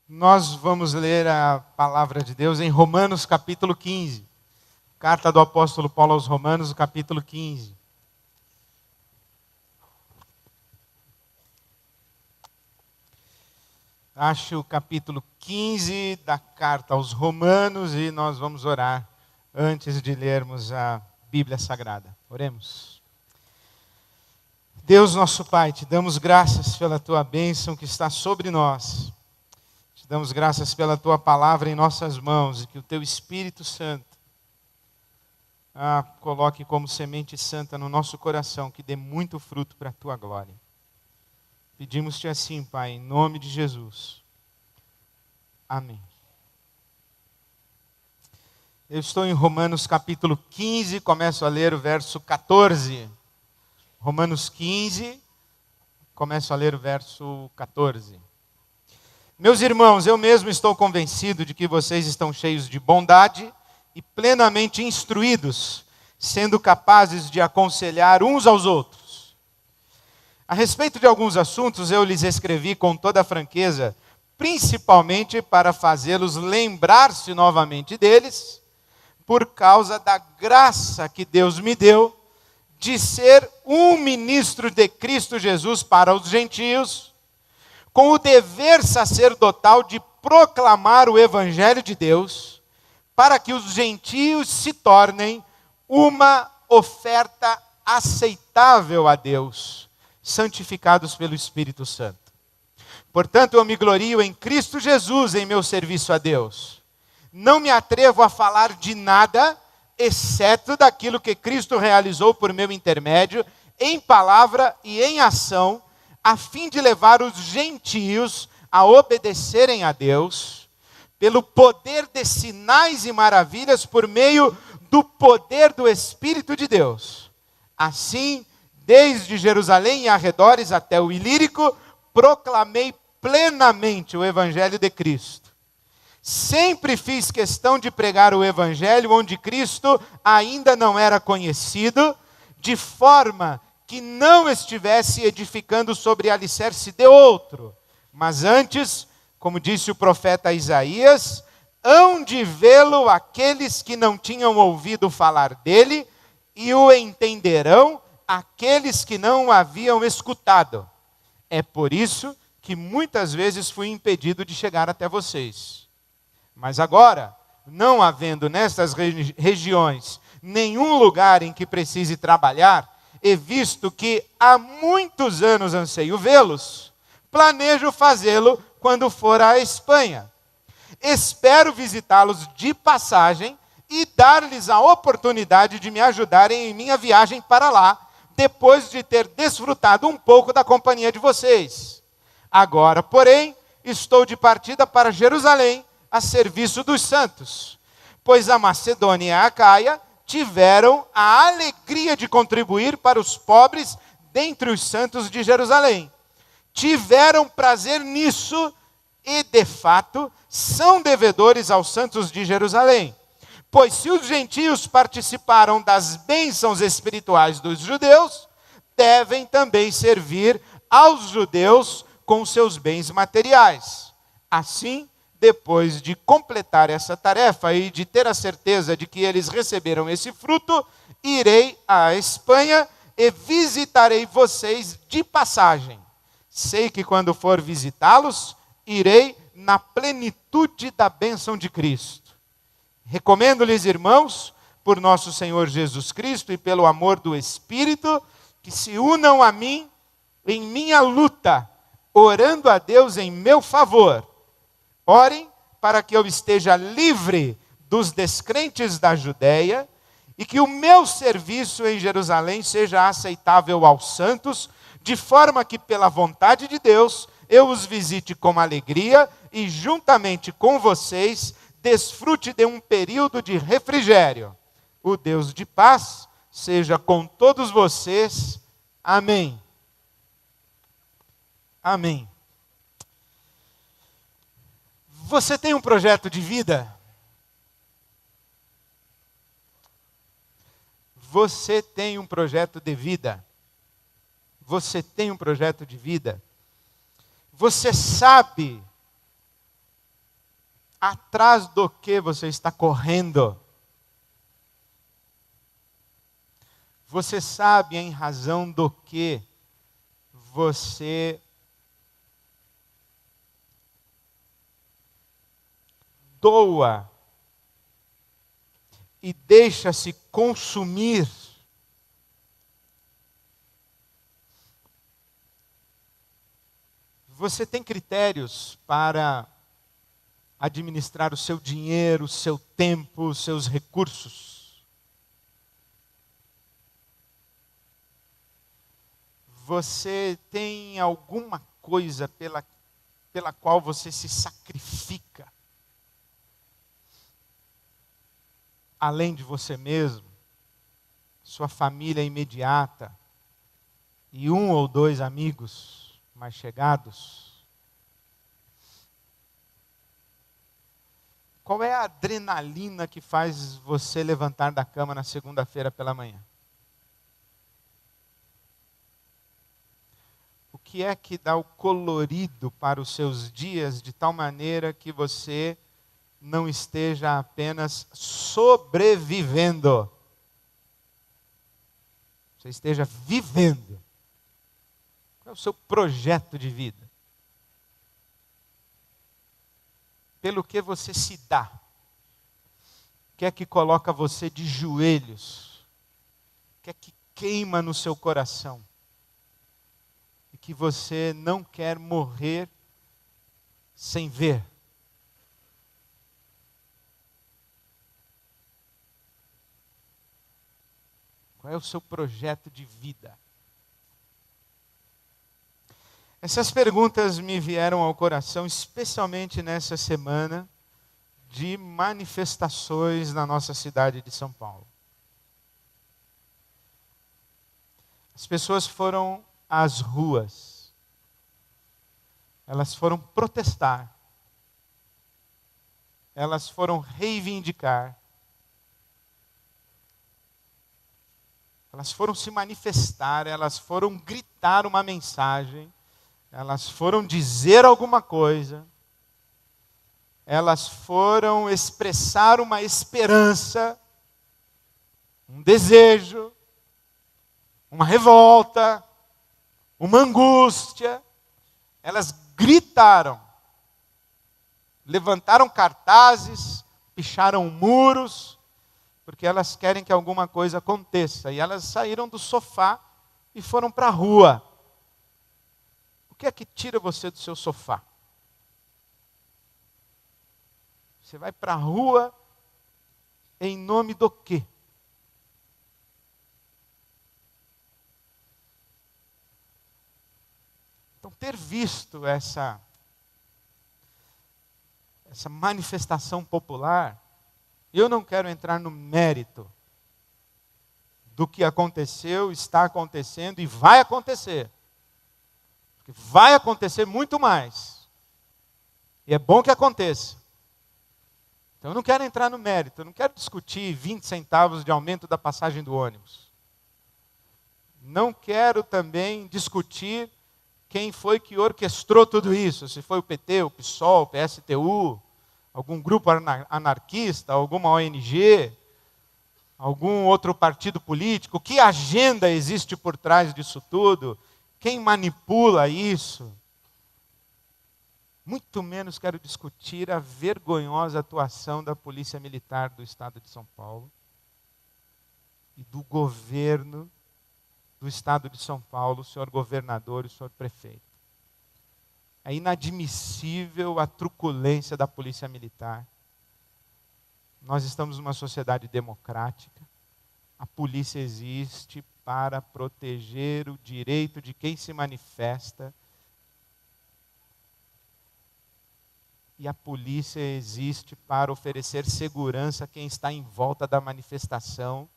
Nós vamos ler a palavra de Deus em Romanos capítulo 15. Carta do apóstolo Paulo aos Romanos, capítulo 15. Ache o capítulo 15 da carta aos Romanos e nós vamos orar antes de lermos a Bíblia Sagrada. Oremos. Deus nosso Pai, te damos graças pela tua bênção que está sobre nós. Te damos graças pela tua palavra em nossas mãos e que o teu Espírito Santo coloque como semente santa no nosso coração, que dê muito fruto para a tua glória. Pedimos-te assim, Pai, em nome de Jesus. Amém. Eu estou em Romanos capítulo 15, começo a ler o verso 14. Romanos 15, começo a ler o verso 14. Meus irmãos, eu mesmo estou convencido de que vocês estão cheios de bondade e plenamente instruídos, sendo capazes de aconselhar uns aos outros. A respeito de alguns assuntos, eu lhes escrevi com toda a franqueza, principalmente para fazê-los lembrar-se novamente deles, por causa da graça que Deus me deu de ser um ministro de Cristo Jesus para os gentios, com o dever sacerdotal de proclamar o Evangelho de Deus, para que os gentios se tornem uma oferta aceitável a Deus, santificados pelo Espírito Santo. Portanto, eu me glorio em Cristo Jesus em meu serviço a Deus. Não me atrevo a falar de nada, exceto daquilo que Cristo realizou por meu intermédio, em palavra e em ação, a fim de levar os gentios a obedecerem a Deus, pelo poder de sinais e maravilhas, por meio do poder do Espírito de Deus. Assim, desde Jerusalém e arredores até o Ilírico, proclamei plenamente o Evangelho de Cristo. Sempre fiz questão de pregar o Evangelho onde Cristo ainda não era conhecido, de forma que não estivesse edificando sobre alicerce de outro, mas antes, como disse o profeta Isaías, hão de vê-lo aqueles que não tinham ouvido falar dele, e o entenderão aqueles que não o haviam escutado. É por isso que muitas vezes fui impedido de chegar até vocês. Mas agora, não havendo nestas regiões nenhum lugar em que precise trabalhar, e visto que há muitos anos anseio vê-los, planejo fazê-lo quando for à Espanha. Espero visitá-los de passagem e dar-lhes a oportunidade de me ajudarem em minha viagem para lá, depois de ter desfrutado um pouco da companhia de vocês. Agora, porém, estou de partida para Jerusalém, a serviço dos santos, pois a Macedônia e a Acaia tiveram a alegria de contribuir para os pobres dentre os santos de Jerusalém. Tiveram prazer nisso e, de fato, são devedores aos santos de Jerusalém. Pois se os gentios participaram das bênçãos espirituais dos judeus, devem também servir aos judeus com seus bens materiais. Assim, depois de completar essa tarefa e de ter a certeza de que eles receberam esse fruto, irei à Espanha e visitarei vocês de passagem. Sei que quando for visitá-los, irei na plenitude da bênção de Cristo. Recomendo-lhes, irmãos, por nosso Senhor Jesus Cristo e pelo amor do Espírito, que se unam a mim em minha luta, orando a Deus em meu favor. Orem para que eu esteja livre dos descrentes da Judéia e que o meu serviço em Jerusalém seja aceitável aos santos, de forma que, pela vontade de Deus, eu os visite com alegria e, juntamente com vocês, desfrute de um período de refrigério. O Deus de paz seja com todos vocês. Amém. Amém. Você tem um projeto de vida? Você tem um projeto de vida? Você tem um projeto de vida? Você sabe Atrás do que você está correndo? Você sabe em razão do que você doa e deixa-se consumir? Você tem critérios para administrar o seu dinheiro, o seu tempo, os seus recursos? Você tem alguma coisa pela qual você se sacrifica? Além de você mesmo, sua família imediata e um ou dois amigos mais chegados? Qual é a adrenalina que faz você levantar da cama na segunda-feira pela manhã? O que é que dá o colorido para os seus dias de tal maneira que você não esteja apenas sobrevivendo? Você esteja vivendo. Qual é o seu projeto de vida? Pelo que você se dá? O que é que coloca você de joelhos? O que é que queima no seu coração? E que você não quer morrer sem ver? Qual é o seu projeto de vida? Essas perguntas me vieram ao coração, especialmente nessa semana de manifestações na nossa cidade de São Paulo. As pessoas foram às ruas. Elas foram protestar. Elas foram reivindicar. Elas foram se manifestar, elas foram gritar uma mensagem, elas foram dizer alguma coisa, elas foram expressar uma esperança, um desejo, uma revolta, uma angústia. Elas gritaram, levantaram cartazes, picharam muros, porque elas querem que alguma coisa aconteça. E elas saíram do sofá e foram para a rua. O que é que tira você do seu sofá? Você vai para a rua em nome do quê? Então, ter visto essa manifestação popular, eu não quero entrar no mérito do que aconteceu, está acontecendo e vai acontecer. Porque vai acontecer muito mais. E é bom que aconteça. Então eu não quero entrar no mérito, eu não quero discutir 20 centavos de aumento da passagem do ônibus. Não quero também discutir quem foi que orquestrou tudo isso. Se foi o PT, o PSOL, o PSTU, algum grupo anarquista, alguma ONG, algum outro partido político. Que agenda existe por trás disso tudo? Quem manipula isso? Muito menos quero discutir a vergonhosa atuação da Polícia Militar do Estado de São Paulo e do governo do Estado de São Paulo, o senhor governador e o senhor prefeito. É inadmissível a truculência da Polícia Militar. Nós estamos numa sociedade democrática. A polícia existe para proteger o direito de quem se manifesta. E a polícia existe para oferecer segurança a quem está em volta da manifestação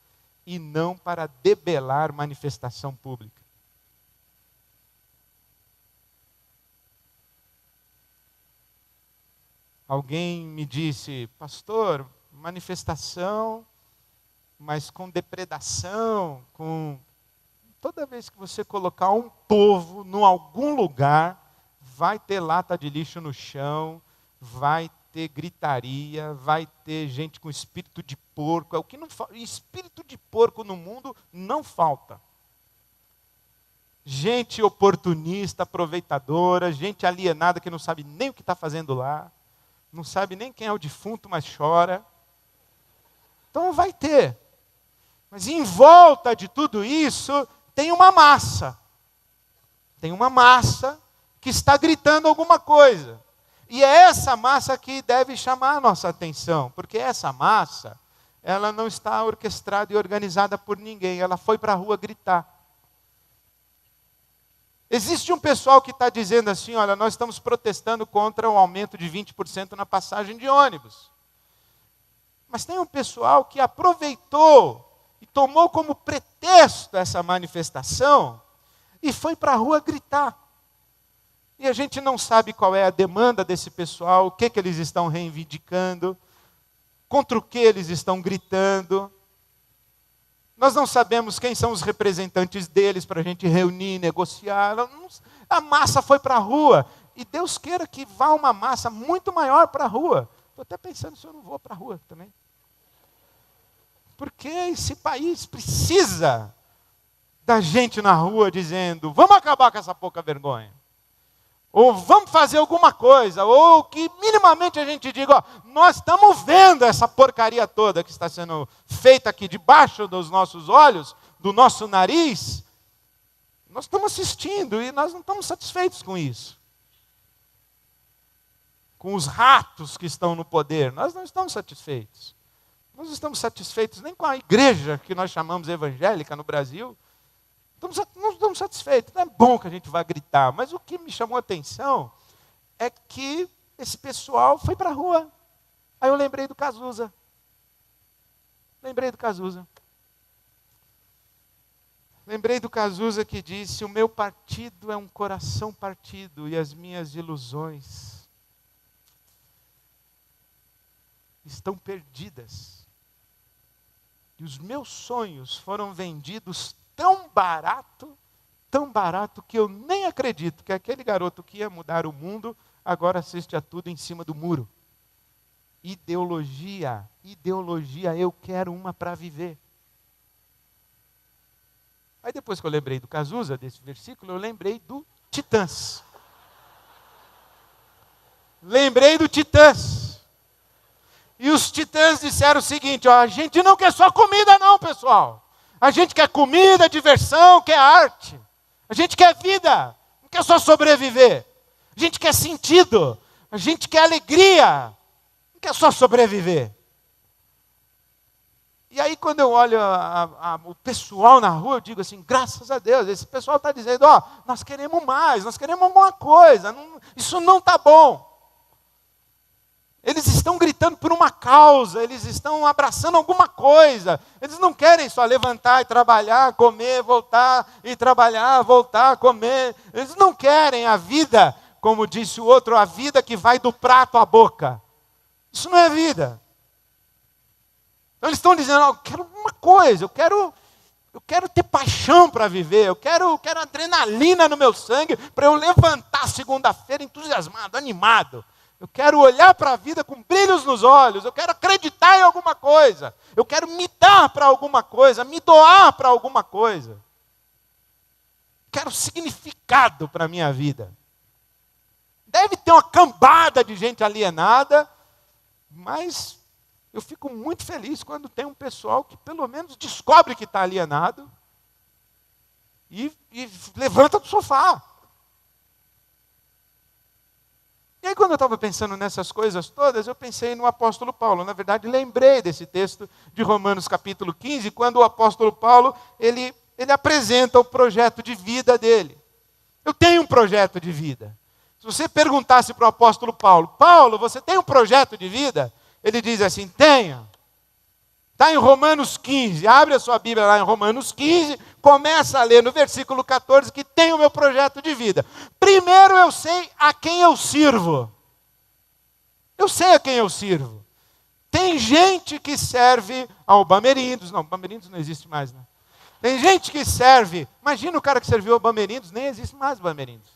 e não para debelar manifestação pública. Alguém me disse, pastor, manifestação, mas com depredação, toda vez que você colocar um povo em algum lugar, vai ter lata de lixo no chão, vai ter gritaria, vai ter gente com espírito de porco. É o que não falta. Espírito de porco no mundo não falta. Gente oportunista, aproveitadora, gente alienada que não sabe nem o que está fazendo lá, não sabe nem quem é o defunto, mas chora. Então vai ter. Mas em volta de tudo isso, tem uma massa. Tem uma massa que está gritando alguma coisa. E é essa massa que deve chamar a nossa atenção, porque essa massa, ela não está orquestrada e organizada por ninguém, ela foi para a rua gritar. Existe um pessoal que está dizendo assim, olha, nós estamos protestando contra o aumento de 20% na passagem de ônibus. Mas tem um pessoal que aproveitou e tomou como pretexto essa manifestação e foi para a rua gritar. E a gente não sabe qual é a demanda desse pessoal, o que eles estão reivindicando, contra o que eles estão gritando. Nós não sabemos quem são os representantes deles para a gente reunir, negociar. A massa foi para a rua. E Deus queira que vá uma massa muito maior para a rua. Estou até pensando se eu não vou para a rua também. Porque esse país precisa da gente na rua dizendo, vamos acabar com essa pouca vergonha. Ou vamos fazer alguma coisa, ou que minimamente a gente diga, ó, nós estamos vendo essa porcaria toda que está sendo feita aqui debaixo dos nossos olhos, do nosso nariz, nós estamos assistindo e nós não estamos satisfeitos com isso. Com os ratos que estão no poder, nós não estamos satisfeitos. Nós não estamos satisfeitos nem com a igreja que nós chamamos evangélica no Brasil. Não estamos satisfeitos. Não é bom que a gente vá gritar, mas o que me chamou a atenção é que esse pessoal foi para a rua. Aí eu lembrei do Cazuza. Lembrei do Cazuza que disse, o meu partido é um coração partido e as minhas ilusões estão perdidas. E os meus sonhos foram vendidos tão barato que eu nem acredito que aquele garoto que ia mudar o mundo, agora assiste a tudo em cima do muro. Ideologia, eu quero uma para viver. Aí depois que eu lembrei do Cazuza, desse versículo, eu lembrei do Titãs. E os Titãs disseram o seguinte, ó, a gente não quer só comida não, pessoal. A gente quer comida, diversão, quer arte. A gente quer vida, não quer só sobreviver. A gente quer sentido, a gente quer alegria, não quer só sobreviver. E aí quando eu olho o pessoal na rua, eu digo assim, graças a Deus, esse pessoal está dizendo, ó, nós queremos mais, nós queremos alguma coisa, isso não está bom. Eles estão gritando por uma causa, eles estão abraçando alguma coisa. Eles não querem só levantar e trabalhar, comer, voltar e trabalhar, voltar, comer. Eles não querem a vida, como disse o outro, a vida que vai do prato à boca. Isso não é vida. Então eles estão dizendo, eu quero uma coisa, eu quero ter paixão para viver, eu quero adrenalina no meu sangue para eu levantar segunda-feira entusiasmado, animado. Eu quero olhar para a vida com brilhos nos olhos, eu quero acreditar em alguma coisa, eu quero me dar para alguma coisa, me doar para alguma coisa. Quero significado para a minha vida. Deve ter uma cambada de gente alienada, mas eu fico muito feliz quando tem um pessoal que pelo menos descobre que está alienado e levanta do sofá. E aí quando eu estava pensando nessas coisas todas, eu pensei no apóstolo Paulo. Na verdade, lembrei desse texto de Romanos capítulo 15, quando o apóstolo Paulo, ele apresenta o projeto de vida dele. Eu tenho um projeto de vida. Se você perguntasse para o apóstolo Paulo, Paulo, você tem um projeto de vida? Ele diz assim, tenho. Está em Romanos 15, abre a sua Bíblia lá em Romanos 15, começa a ler no versículo 14 que tem o meu projeto de vida. Primeiro eu sei a quem eu sirvo. Eu sei a quem eu sirvo. Tem gente que serve ao Bamerindos, não, Bamerindos não existe mais, né? Tem gente que serve, imagina o cara que serviu ao Bamerindos, nem existe mais Bamerindos.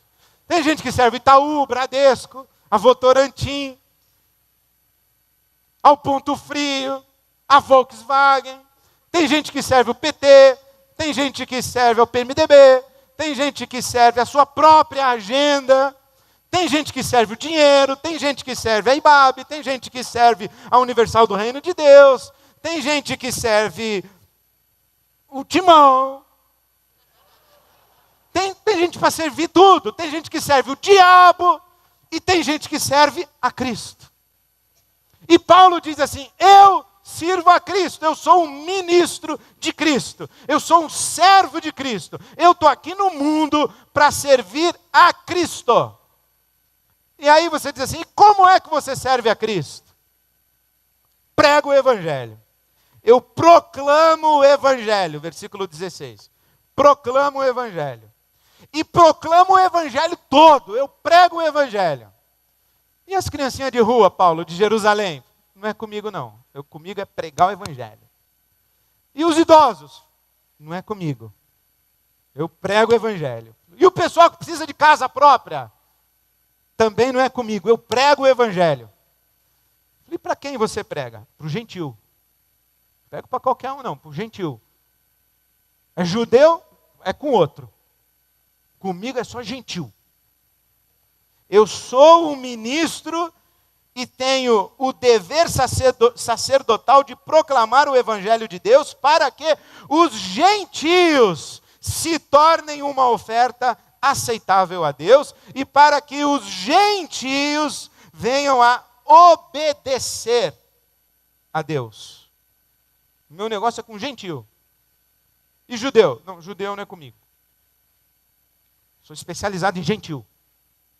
Tem gente que serve Itaú, Bradesco, a Votorantim. ao Ponto Frio, à Volkswagen. Tem gente que serve o PT, tem gente que serve ao PMDB, tem gente que serve a sua própria agenda, tem gente que serve o dinheiro, tem gente que serve a IBAB, tem gente que serve a Universal do Reino de Deus, tem gente que serve o Timão. Tem gente para servir tudo, tem gente que serve o diabo e tem gente que serve a Cristo. E Paulo diz assim: eu sirvo a Cristo, eu sou um ministro de Cristo, eu sou um servo de Cristo, eu estou aqui no mundo para servir a Cristo. E aí você diz assim: como é que você serve a Cristo? Prego o Evangelho. Eu proclamo o Evangelho, versículo 16. Proclamo o Evangelho. E proclamo o Evangelho todo, eu prego o Evangelho. E as criancinhas de rua, Paulo, de Jerusalém? Não é comigo não, comigo é pregar o Evangelho. E os idosos? Não é comigo, eu prego o Evangelho. E o pessoal que precisa de casa própria? Também não é comigo, eu prego o Evangelho. E para quem você prega? Para o gentil. Não prego para qualquer um não, para o gentil. É judeu? É com outro. Comigo é só gentil. Eu sou um ministro e tenho o dever sacerdotal de proclamar o Evangelho de Deus para que os gentios se tornem uma oferta aceitável a Deus e para que os gentios venham a obedecer a Deus. Meu negócio é com gentio. E judeu? Não, judeu não é comigo. Sou especializado em gentil.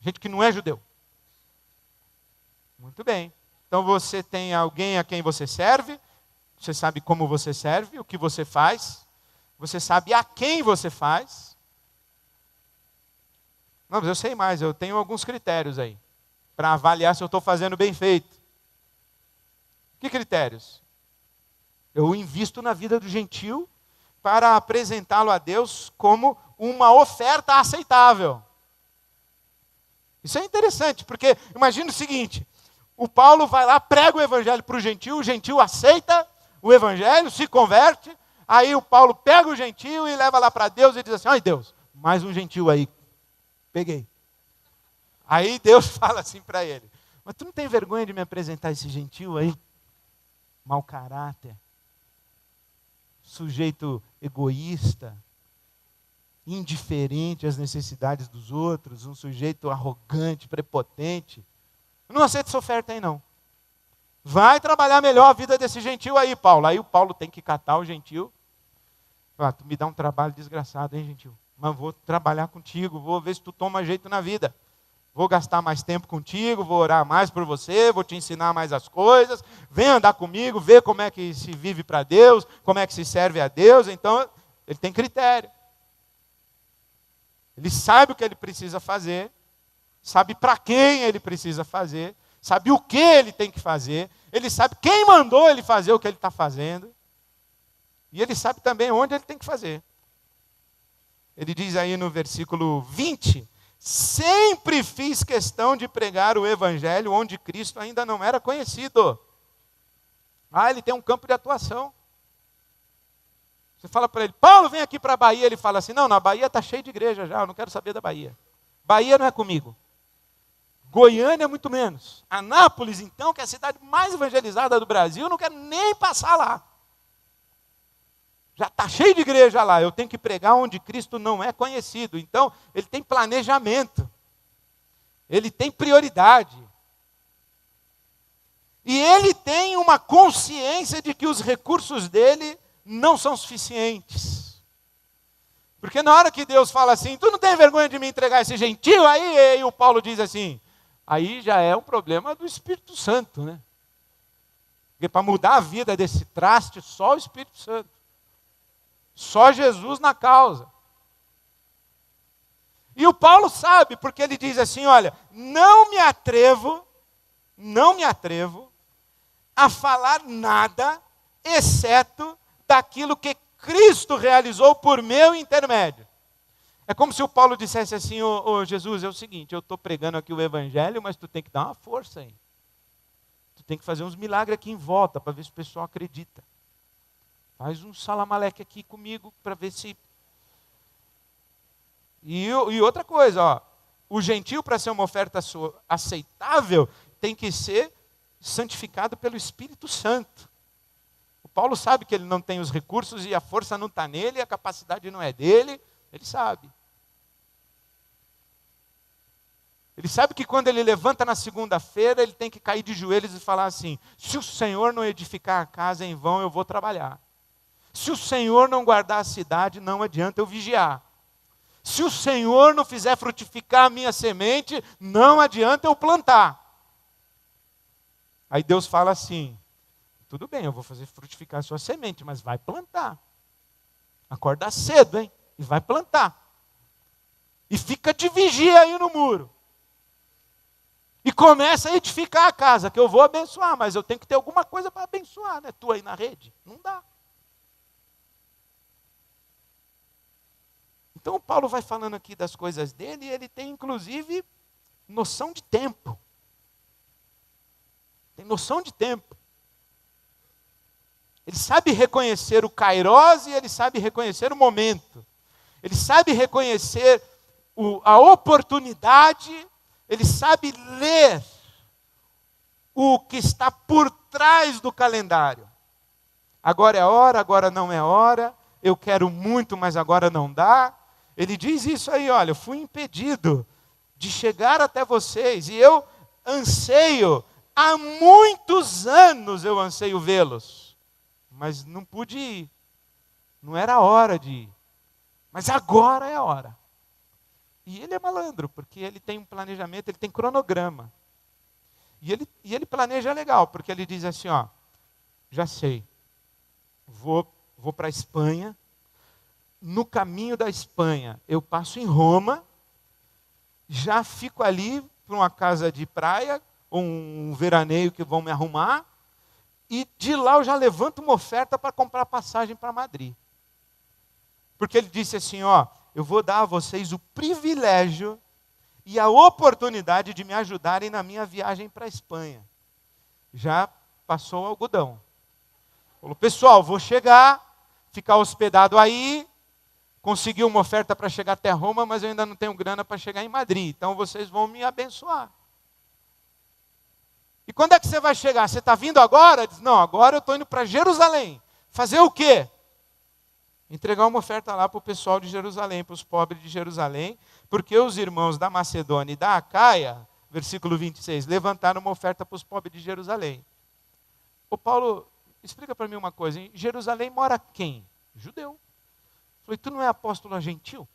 Gente que não é judeu. Muito bem. Então você tem alguém a quem você serve, você sabe como você serve, o que você faz, você sabe a quem você faz. Não, mas eu sei mais, eu tenho alguns critérios aí, para avaliar se eu estou fazendo bem feito. Que critérios? Eu invisto na vida do gentil para apresentá-lo a Deus como uma oferta aceitável. Isso é interessante, porque imagina o seguinte: o Paulo vai lá, prega o Evangelho para o gentil aceita o Evangelho, se converte, aí o Paulo pega o gentil e leva lá para Deus e diz assim: ai Deus, mais um gentil aí, peguei. Aí Deus fala assim para ele: mas tu não tem vergonha de me apresentar esse gentil aí? Mau caráter, sujeito egoísta, indiferente às necessidades dos outros, um sujeito arrogante, prepotente. Eu não aceito essa oferta aí não. Vai trabalhar melhor a vida desse gentil aí, Paulo. Aí o Paulo tem que catar o gentil. Ah, tu me dá um trabalho desgraçado, hein, gentil? Mas vou trabalhar contigo, vou ver se tu toma jeito na vida. Vou gastar mais tempo contigo, vou orar mais por você, vou te ensinar mais as coisas. Vem andar comigo, ver como é que se vive para Deus, como é que se serve a Deus. Então, ele tem critério. Ele sabe o que ele precisa fazer, sabe para quem ele precisa fazer, sabe o que ele tem que fazer, ele sabe quem mandou ele fazer o que ele está fazendo, e ele sabe também onde ele tem que fazer. Ele diz aí no versículo 20, sempre fiz questão de pregar o Evangelho onde Cristo ainda não era conhecido. Ah, ele tem um campo de atuação. Você fala para ele: Paulo, vem aqui para a Bahia. Ele fala assim: não, na Bahia está cheio de igreja já, eu não quero saber da Bahia. Bahia não é comigo. Goiânia muito menos. Anápolis, então, que é a cidade mais evangelizada do Brasil, eu não quero nem passar lá. Já está cheio de igreja lá, eu tenho que pregar onde Cristo não é conhecido. Então, ele tem planejamento. Ele tem prioridade. E ele tem uma consciência de que os recursos dele não são suficientes. Porque na hora que Deus fala assim: tu não tem vergonha de me entregar esse gentil? Aí o Paulo diz assim: aí já é um problema do Espírito Santo, né? Porque para mudar a vida desse traste, só o Espírito Santo. Só Jesus na causa. E o Paulo sabe, porque ele diz assim: olha, não me atrevo a falar nada, exceto daquilo que Cristo realizou por meu intermédio. É como se o Paulo dissesse assim: ô Jesus, é o seguinte, eu estou pregando aqui o Evangelho, mas tu tem que dar uma força aí. Tu tem que fazer uns milagres aqui em volta para ver se o pessoal acredita. Faz um salamaleque aqui comigo para ver se... E outra coisa, ó, o gentio, para ser uma oferta aceitável, tem que ser santificado pelo Espírito Santo. O Paulo sabe que ele não tem os recursos e a força não está nele, a capacidade não é dele, ele sabe. Ele sabe que quando ele levanta na segunda-feira, ele tem que cair de joelhos e falar assim: se o Senhor não edificar a casa, em vão eu vou trabalhar. Se o Senhor não guardar a cidade, não adianta eu vigiar. Se o Senhor não fizer frutificar a minha semente, não adianta eu plantar. Aí Deus fala assim: tudo bem, eu vou fazer frutificar a sua semente, mas vai plantar. Acorda cedo, hein? E vai plantar. E fica de vigia aí no muro. E começa a edificar a casa, que eu vou abençoar, mas eu tenho que ter alguma coisa para abençoar, né? Tu aí na rede, não dá. Então o Paulo vai falando aqui das coisas dele, e ele tem inclusive noção de tempo. Tem noção de tempo. Ele sabe reconhecer o kairos e ele sabe reconhecer o momento. Ele sabe reconhecer a oportunidade. Ele sabe ler o que está por trás do calendário. Agora é hora, agora não é hora. Eu quero muito, mas agora não dá. Ele diz isso aí, olha, eu fui impedido de chegar até vocês. E eu anseio, há muitos anos eu anseio vê-los. Mas não pude ir. Não era a hora de ir. Mas agora é a hora. E ele é malandro, porque ele tem um planejamento, ele tem cronograma. E ele planeja legal, porque ele diz assim, ó, já sei, vou para a Espanha, no caminho da Espanha eu passo em Roma, já fico ali para uma casa de praia, ou um veraneio que vão me arrumar, e de lá eu já levanto uma oferta para comprar passagem para Madrid. Porque ele disse assim, ó, eu vou dar a vocês o privilégio e a oportunidade de me ajudarem na minha viagem para a Espanha. Já passou o algodão. Falou, pessoal, vou chegar, ficar hospedado aí, consegui uma oferta para chegar até Roma, mas eu ainda não tenho grana para chegar em Madrid. Então vocês vão me abençoar. E quando é que você vai chegar? Você está vindo agora? Diz, não, agora eu estou indo para Jerusalém. Fazer o quê? Entregar uma oferta lá para o pessoal de Jerusalém, para os pobres de Jerusalém, porque os irmãos da Macedônia e da Acaia, versículo 26, levantaram uma oferta para os pobres de Jerusalém. Ô Paulo, explica para mim uma coisa, em Jerusalém mora quem? Judeu. Eu falei, tu não é apóstolo gentil?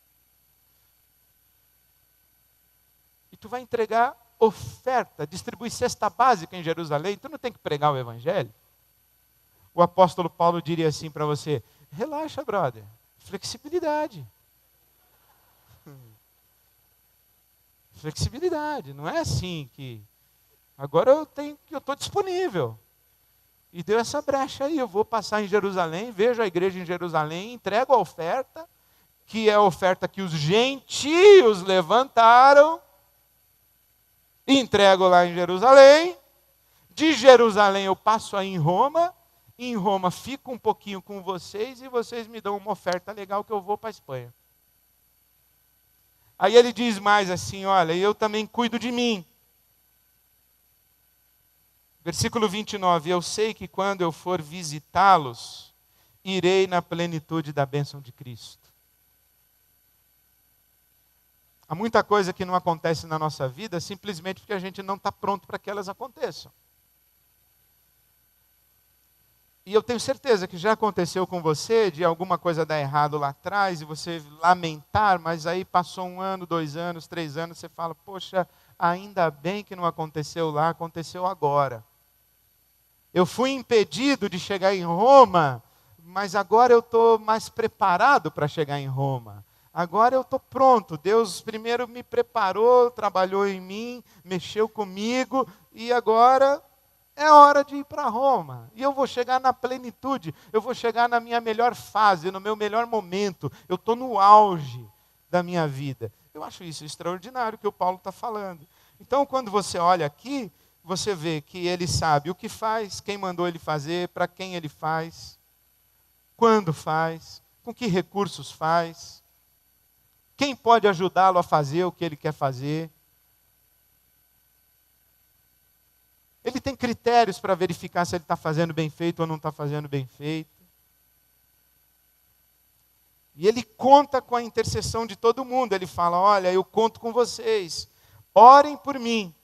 E tu vai entregar oferta, distribuir cesta básica em Jerusalém, tu não tem que pregar o evangelho? O apóstolo Paulo diria assim para você, relaxa, brother. Flexibilidade. Flexibilidade. Não é assim que agora eu estou disponível. E deu essa brecha aí. Eu vou passar em Jerusalém, vejo a igreja em Jerusalém, entrego a oferta, que é a oferta que os gentios levantaram, e entrego lá em Jerusalém. De Jerusalém eu passo aí em Roma. Em Roma fico um pouquinho com vocês e vocês me dão uma oferta legal que eu vou para a Espanha. Aí ele diz mais assim, olha, eu também cuido de mim. Versículo 29, eu sei que quando eu for visitá-los, irei na plenitude da bênção de Cristo. Há muita coisa que não acontece na nossa vida simplesmente porque a gente não está pronto para que elas aconteçam. E eu tenho certeza que já aconteceu com você de alguma coisa dar errado lá atrás e você lamentar, mas aí passou 1 ano, 2 anos, 3 anos, você fala, poxa, ainda bem que não aconteceu lá, aconteceu agora. Eu fui impedido de chegar em Roma, mas agora eu estou mais preparado para chegar em Roma. Agora eu estou pronto. Deus primeiro me preparou, trabalhou em mim, mexeu comigo e agora é hora de ir para Roma. E eu vou chegar na plenitude, eu vou chegar na minha melhor fase, no meu melhor momento. Eu estou no auge da minha vida. Eu acho isso extraordinário que o Paulo está falando. Então, quando você olha aqui, você vê que ele sabe o que faz, quem mandou ele fazer, para quem ele faz, quando faz, com que recursos faz, quem pode ajudá-lo a fazer o que ele quer fazer. Ele tem critérios para verificar se ele está fazendo bem feito ou não está fazendo bem feito. E ele conta com a intercessão de todo mundo. Ele fala, olha, eu conto com vocês. Orem por mim.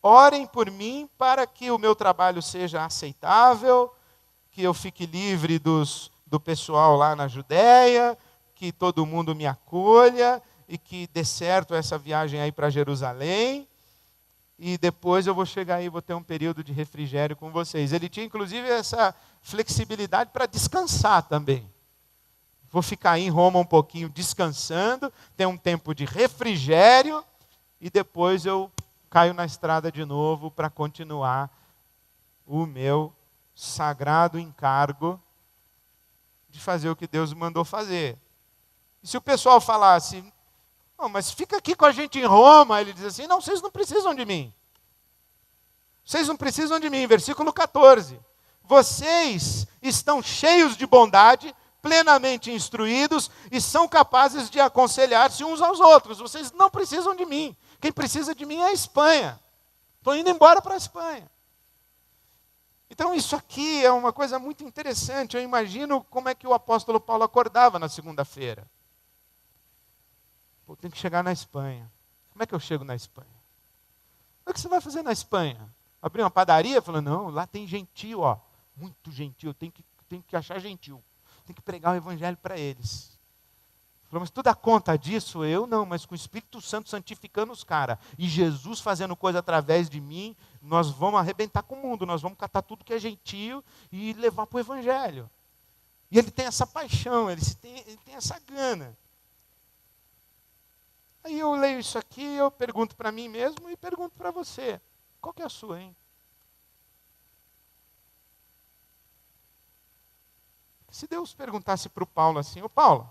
Orem por mim para que o meu trabalho seja aceitável, que eu fique livre do pessoal lá na Judéia, que todo mundo me acolha e que dê certo essa viagem aí para Jerusalém. E depois eu vou chegar aí e vou ter um período de refrigério com vocês. Ele tinha inclusive essa flexibilidade para descansar também. Vou ficar aí em Roma um pouquinho descansando, ter um tempo de refrigério e depois eu caio na estrada de novo para continuar o meu sagrado encargo de fazer o que Deus me mandou fazer. E se o pessoal falasse, não, mas fica aqui com a gente em Roma, ele diz assim, não, vocês não precisam de mim. Vocês não precisam de mim. Versículo 14. Vocês estão cheios de bondade, plenamente instruídos e são capazes de aconselhar-se uns aos outros. Vocês não precisam de mim. Quem precisa de mim é a Espanha. Estou indo embora para a Espanha. Então isso aqui é uma coisa muito interessante. Eu imagino como é que o apóstolo Paulo acordava na segunda-feira. Pô, tem que chegar na Espanha. Como é que eu chego na Espanha? O que você vai fazer na Espanha? Abrir uma padaria? Falou, não, lá tem gentil, ó, muito gentil, tem que achar gentil. Tem que pregar o evangelho para eles. Falou, mas tu dá conta disso? Eu não, mas com o Espírito Santo santificando os caras. E Jesus fazendo coisa através de mim, nós vamos arrebentar com o mundo, nós vamos catar tudo que é gentil e levar para o evangelho. E ele tem essa paixão, ele tem essa gana. Aí eu leio isso aqui, eu pergunto para mim mesmo e pergunto para você. Qual que é a sua, hein? Se Deus perguntasse para o Paulo assim, ô Paulo,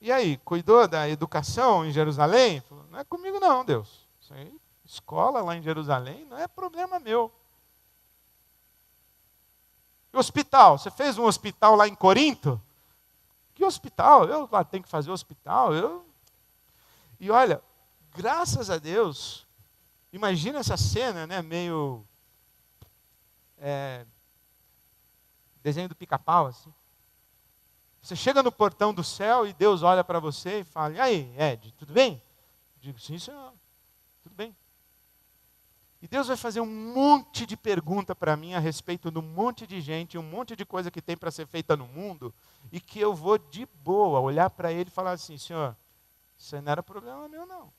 e aí, cuidou da educação em Jerusalém? Falou, não é comigo não, Deus. Isso aí, escola lá em Jerusalém não é problema meu. E hospital? Você fez um hospital lá em Corinto? Que hospital? Eu lá tenho que fazer hospital? E olha, graças a Deus, imagina essa cena, né, meio desenho do Pica-Pau, assim. Você chega no portão do céu e Deus olha para você e fala, e aí, Ed, tudo bem? Eu digo, sim, senhor, tudo bem. E Deus vai fazer um monte de pergunta para mim a respeito de um monte de gente, um monte de coisa que tem para ser feita no mundo, e que eu vou de boa olhar para ele e falar assim, senhor, isso aí não era problema meu, não.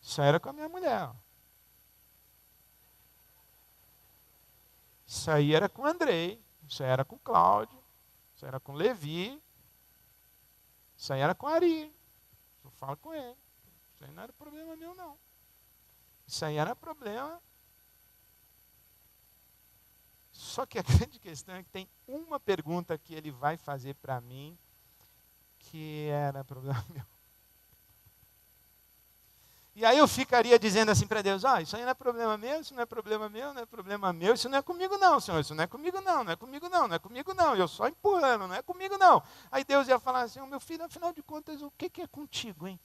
Isso aí era com a minha mulher. Isso aí era com o Andrei, isso aí era com o Cláudio, isso aí era com o Levi, isso aí era com o Ari. Eu falo com ele. Isso aí não era problema meu, não. Isso aí era problema. Só que a grande questão é que tem uma pergunta que ele vai fazer para mim que era problema meu. E aí eu ficaria dizendo assim para Deus, isso aí não é problema meu, isso não é problema meu, não é problema meu, isso não é comigo não, Senhor, isso não é comigo não, não é comigo não, não é comigo não, eu só empurrando, não é comigo não. Aí Deus ia falar assim, meu filho, afinal de contas, o que é contigo, hein?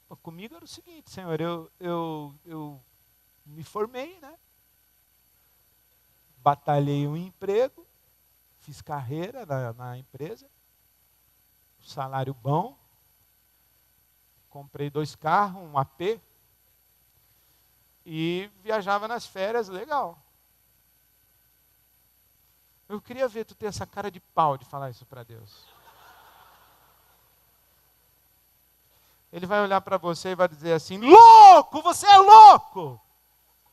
Pô, comigo era o seguinte, Senhor, eu me formei, né? Batalhei um emprego, fiz carreira na empresa, salário bom, comprei 2 carros, um AP, e viajava nas férias, legal. Eu queria ver tu ter essa cara de pau de falar isso para Deus. Ele vai olhar para você e vai dizer assim, louco, você é louco!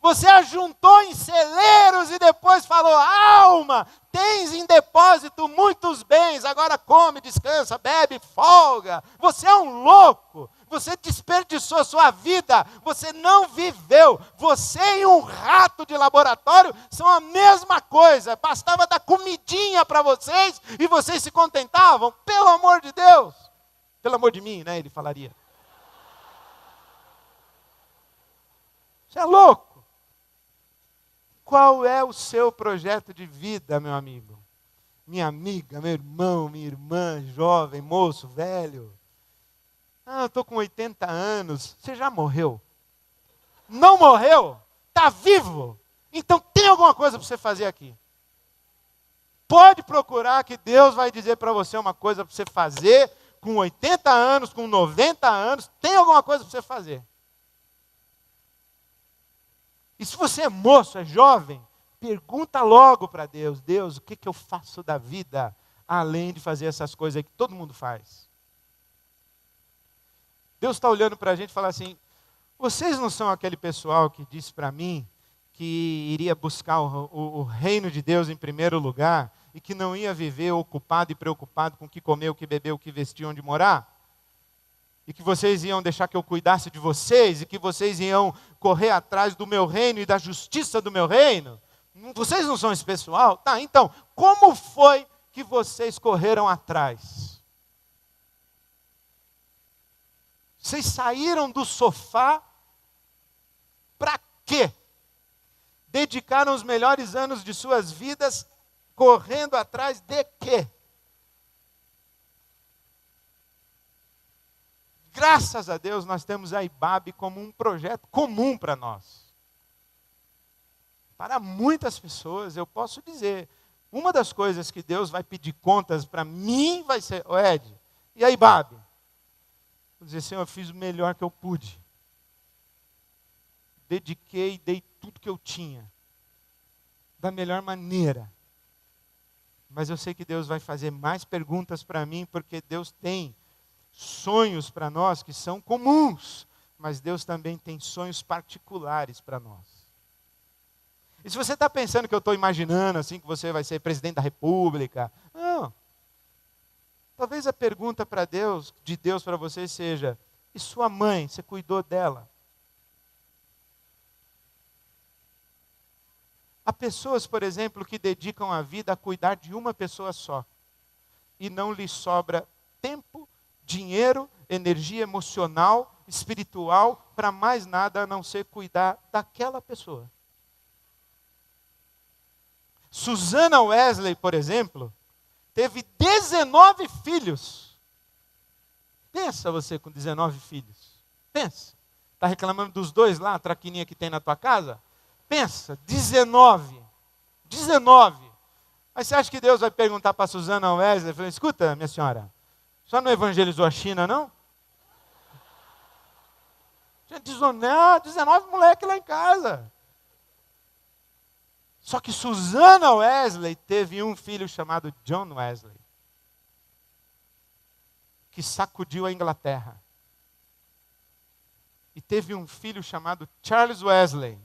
Você ajuntou em celeiros e depois falou, alma, tens em depósito muitos bens, agora come, descansa, bebe, folga. Você é um louco, você desperdiçou sua vida, você não viveu. Você e um rato de laboratório são a mesma coisa. Bastava dar comidinha para vocês e vocês se contentavam. Pelo amor de Deus, Pelo amor de mim, né? Ele falaria. Você é louco? Qual é o seu projeto de vida, meu amigo? Minha amiga, meu irmão, minha irmã, jovem, moço, velho. Ah, eu estou com 80 anos. Você já morreu? Não morreu? Está vivo? Então tem alguma coisa para você fazer aqui. Pode procurar que Deus vai dizer para você uma coisa para você fazer com 80 anos, com 90 anos. Tem alguma coisa para você fazer. E se você é moço, é jovem, pergunta logo para Deus: Deus, o que eu faço da vida, além de fazer essas coisas aí que todo mundo faz? Deus está olhando para a gente e fala assim: vocês não são aquele pessoal que disse para mim que iria buscar o reino de Deus em primeiro lugar e que não ia viver ocupado e preocupado com o que comer, o que beber, o que vestir, onde morar? E que vocês iam deixar que eu cuidasse de vocês, e que vocês iam correr atrás do meu reino e da justiça do meu reino? Vocês não são esse pessoal? Tá, então, como foi que vocês correram atrás? Vocês saíram do sofá para quê? Dedicaram os melhores anos de suas vidas correndo atrás de quê? Graças a Deus nós temos a IBAB como um projeto comum para nós. Para muitas pessoas, eu posso dizer, uma das coisas que Deus vai pedir contas para mim vai ser: ô Ed, e a IBAB? Vou dizer: Senhor, eu fiz o melhor que eu pude. Dediquei, dei tudo que eu tinha. Da melhor maneira. Mas eu sei que Deus vai fazer mais perguntas para mim, porque Deus tem sonhos para nós que são comuns, mas Deus também tem sonhos particulares para nós. E se você está pensando que eu estou imaginando assim que você vai ser presidente da República, não. Talvez a pergunta para Deus, de Deus para você seja: e sua mãe, você cuidou dela? Há pessoas, por exemplo, que dedicam a vida a cuidar de uma pessoa só, e não lhes sobra tempo, dinheiro, energia emocional, espiritual, para mais nada a não ser cuidar daquela pessoa. Susana Wesley, por exemplo, teve 19 filhos. Pensa você com 19 filhos. Pensa. Está reclamando dos 2 lá, a traquininha que tem na tua casa? Pensa, 19. 19. Mas você acha que Deus vai perguntar para Susana Wesley? Falei: escuta, minha senhora, só não evangelizou a China, não? Tinha 19 moleques lá em casa. Só que Susana Wesley teve um filho chamado John Wesley, que sacudiu a Inglaterra. E teve um filho chamado Charles Wesley,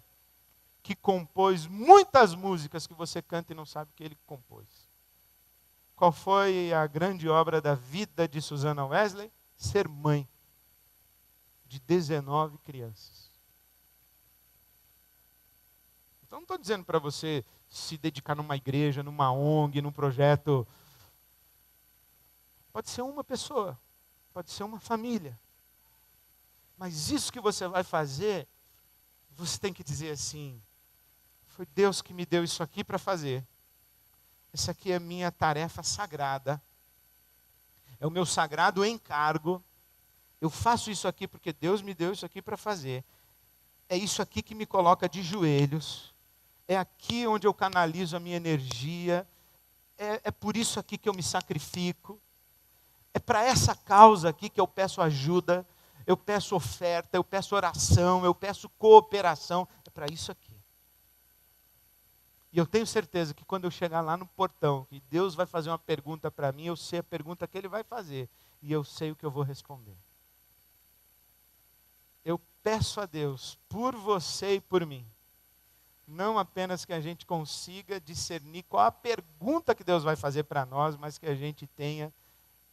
que compôs muitas músicas que você canta e não sabe que ele compôs. Qual foi a grande obra da vida de Susana Wesley? Ser mãe de 19 crianças. Então não estou dizendo para você se dedicar numa igreja, numa ONG, num projeto. Pode ser uma pessoa, pode ser uma família. Mas isso que você vai fazer, você tem que dizer assim: foi Deus que me deu isso aqui para fazer. Essa aqui é a minha tarefa sagrada. É o meu sagrado encargo. Eu faço isso aqui porque Deus me deu isso aqui para fazer. É isso aqui que me coloca de joelhos. É aqui onde eu canalizo a minha energia. É por isso aqui que eu me sacrifico. É para essa causa aqui que eu peço ajuda. Eu peço oferta, eu peço oração, eu peço cooperação. É para isso aqui. E eu tenho certeza que quando eu chegar lá no portão, que Deus vai fazer uma pergunta para mim, eu sei a pergunta que Ele vai fazer. E eu sei o que eu vou responder. Eu peço a Deus, por você e por mim, não apenas que a gente consiga discernir qual a pergunta que Deus vai fazer para nós, mas que a gente tenha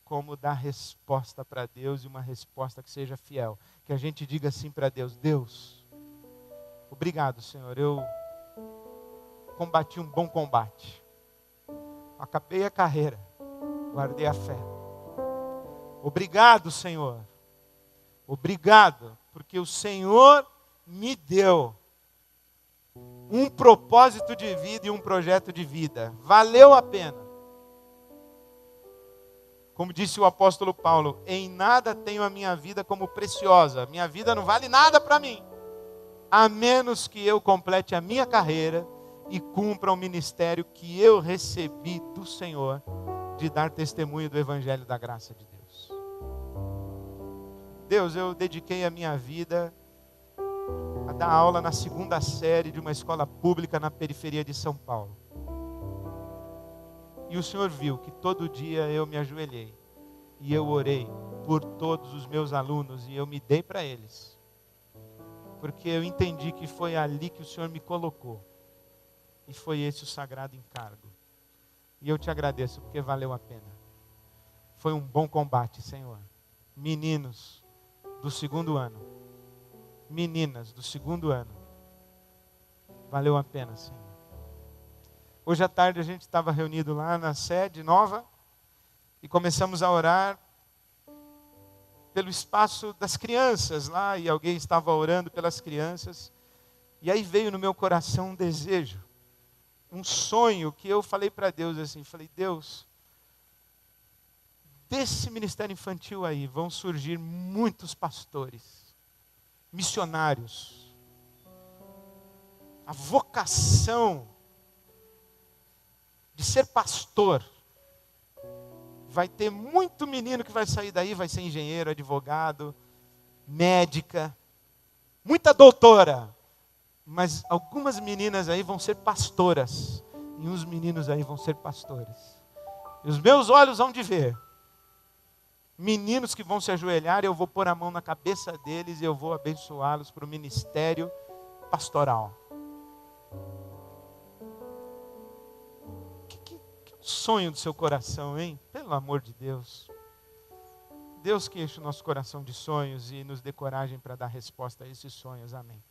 como dar resposta para Deus e uma resposta que seja fiel. Que a gente diga assim para Deus: Deus, obrigado, Senhor, eu combati um bom combate. Acabei a carreira, guardei a fé. Obrigado, Senhor. Obrigado, porque o Senhor me deu um propósito de vida e um projeto de vida. Valeu a pena. Como disse o apóstolo Paulo, em nada tenho a minha vida como preciosa. Minha vida não vale nada para mim, a menos que eu complete a minha carreira e cumpra o ministério que eu recebi do Senhor, de dar testemunho do Evangelho da graça de Deus. Deus, eu dediquei a minha vida a dar aula na 2ª série de uma escola pública na periferia de São Paulo. E o Senhor viu que todo dia eu me ajoelhei e eu orei por todos os meus alunos e eu me dei para eles. Porque eu entendi que foi ali que o Senhor me colocou. E foi esse o sagrado encargo. E eu te agradeço porque valeu a pena. Foi um bom combate, Senhor. Meninos do 2º ano. Meninas do 2º ano. Valeu a pena, Senhor. Hoje à tarde a gente estava reunido lá na sede nova e começamos a orar pelo espaço das crianças lá, e alguém estava orando pelas crianças. E aí veio no meu coração um desejo, um sonho que eu falei para Deus assim, falei, Deus, desse ministério infantil aí vão surgir muitos pastores, missionários. A vocação de ser pastor, vai ter muito menino que vai sair daí, vai ser engenheiro, advogado, médica, muita doutora, mas algumas meninas aí vão ser pastoras, e uns meninos aí vão ser pastores. E os meus olhos vão de ver meninos que vão se ajoelhar, eu vou pôr a mão na cabeça deles e eu vou abençoá-los para o ministério pastoral. Sonho do seu coração, hein? Pelo amor de Deus. Deus que enche o nosso coração de sonhos e nos dê coragem para dar resposta a esses sonhos. Amém.